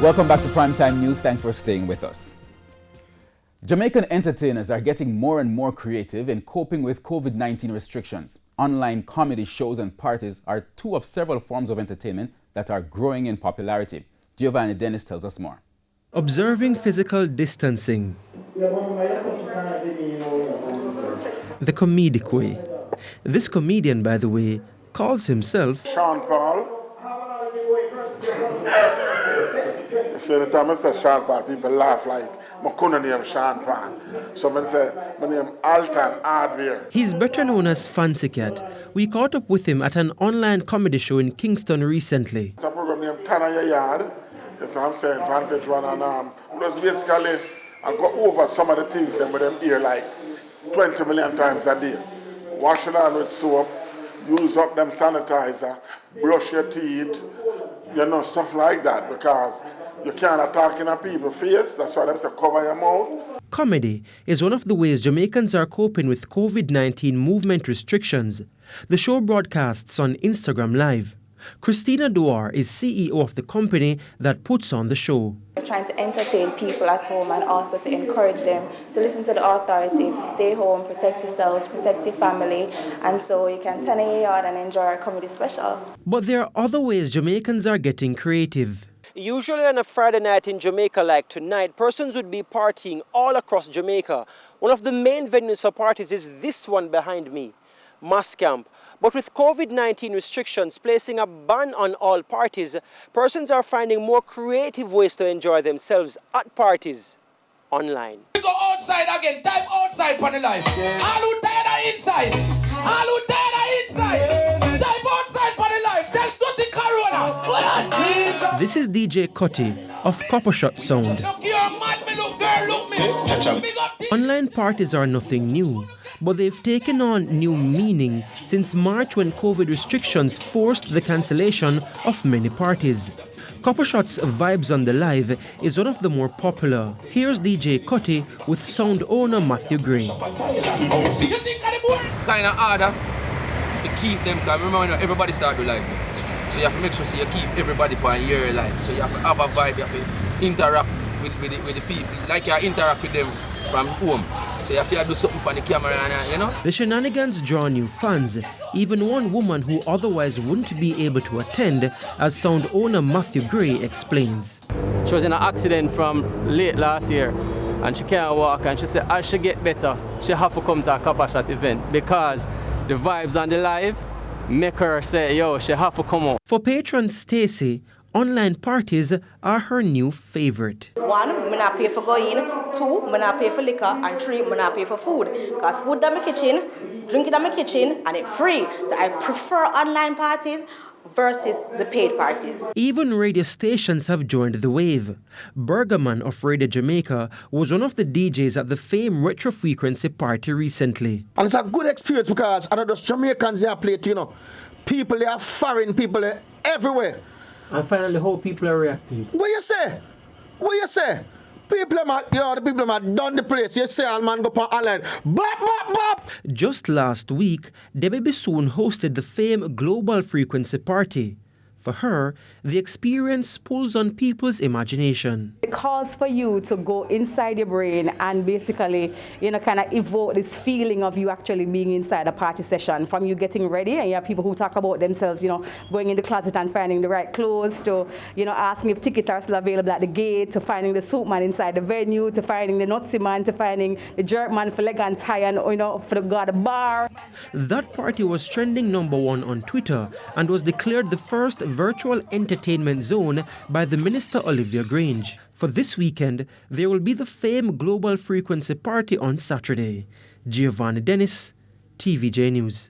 Welcome back to Primetime News. Thanks for staying with us. Jamaican entertainers are getting more and more creative in coping with COVID-19 restrictions. Online comedy shows and parties are two of several forms of entertainment that are growing in popularity. Giovanni Dennis tells us more. Observing physical distancing the comedic way. This comedian, by the way, calls himself Sean Paul. So the time I say Sean Paul, people laugh like I couldn't name Sean Paul. So I say my name Alton Hardware. He's better known as Fancy Cat. We caught up with him at an online comedy show in Kingston recently. It's a program named Tana Your Yard. That's what I'm saying, Vantage One, and just basically I go over some of the things that with them here like 20 million times a day. Wash it on with soap, use up them sanitizer, brush your teeth, stuff like that, because you can't attack in a people's face. That's why they say cover your mouth. Comedy is one of the ways Jamaicans are coping with COVID-19 movement restrictions. The show broadcasts on Instagram Live. Christina Duar is CEO of the company that puts on the show. We're trying to entertain people at home and also to encourage them to listen to the authorities, stay home, protect yourselves, protect your family, and so you can turn your yard and enjoy our comedy special. But there are other ways Jamaicans are getting creative. Usually on a Friday night in Jamaica like tonight, persons would be partying all across Jamaica. One of the main venues for parties is this one behind me, Mass Camp. But with COVID-19 restrictions placing a ban on all parties, persons are finding more creative ways to enjoy themselves at parties online. We go outside again, time outside for the life. All who tired are inside. All who tired are inside. Time outside for the life. That's not the corona. This is DJ Cutty of Coppershot Sound. Look, you're mad, me look, girl, look me. Online parties are nothing new, but they've taken on new meaning since March when COVID restrictions forced the cancellation of many parties. Coppershot's Vibes on the Live is one of the more popular. Here's DJ Cutty with sound owner Matthew Gray. Kind of harder to keep them, because remember everybody start to live now. So you have to make sure you keep everybody on your life. So you have to have a vibe, you have to interact with the people, like you interact with them from home. So you have to do something for the camera, The shenanigans draw new fans. Even one woman who otherwise wouldn't be able to attend, as sound owner Matthew Gray explains. She was in an accident from late last year and she can't walk, and she said as she get better, she have to come to a Coppershot event because the vibes on the live make her say, yo, she have to come out. For patron Stacy, online parties are her new favorite. 1, I not pay for going. 2, I not pay for liquor. And 3, I not pay for food. Because food in my kitchen, drinking in my kitchen, and it's free. So I prefer online parties versus the paid parties. Even radio stations have joined the wave. Bergerman of Radio Jamaica was one of the DJs at the famed Retro Frequency party recently. And it's a good experience because I know those Jamaicans they play, people they are foreign, people they everywhere. And finally, how people are reacting. What you say? What you say? People the people have done the place. You say all man go on online. Bop, bop, bop. Just last week, Debbie Bissoon hosted the famed Global Frequency party. For her, the experience pulls on people's imagination. It calls for you to go inside your brain and basically, kind of evoke this feeling of you actually being inside a party session. From you getting ready, and you have people who talk about themselves, going in the closet and finding the right clothes, to, asking if tickets are still available at the gate, to finding the soup man inside the venue, to finding the Nazi man, to finding the jerk man for leg and tie, and, for the god bar. That party was trending #1 on Twitter and was declared the first virtual entertainment zone by the Minister Olivia Grange. For this weekend, there will be the famed Global Frequency party on Saturday. Giovanni Dennis, TVJ News.